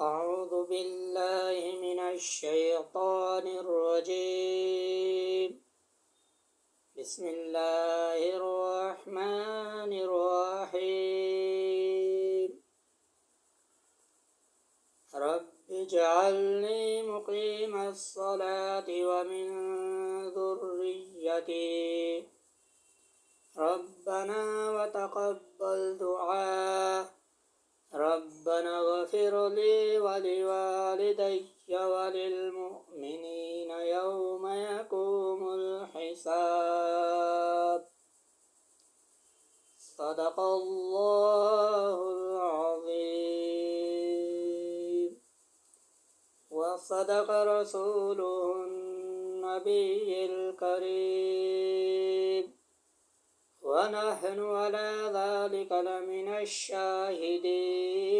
أعوذ بالله من الشيطان الرجيم. بسم الله الرحمن الرحيم. رب اجعلني مقيم الصلاة ومن ذريتي ربنا وتقبل دعاء. ربنا اغفر لي ولوالدي وللمؤمنين يوم يقوم الحساب. صدق الله العظيم وصدق رسوله النبي الكريم، ونحن على ذلك لمن الشاهدين.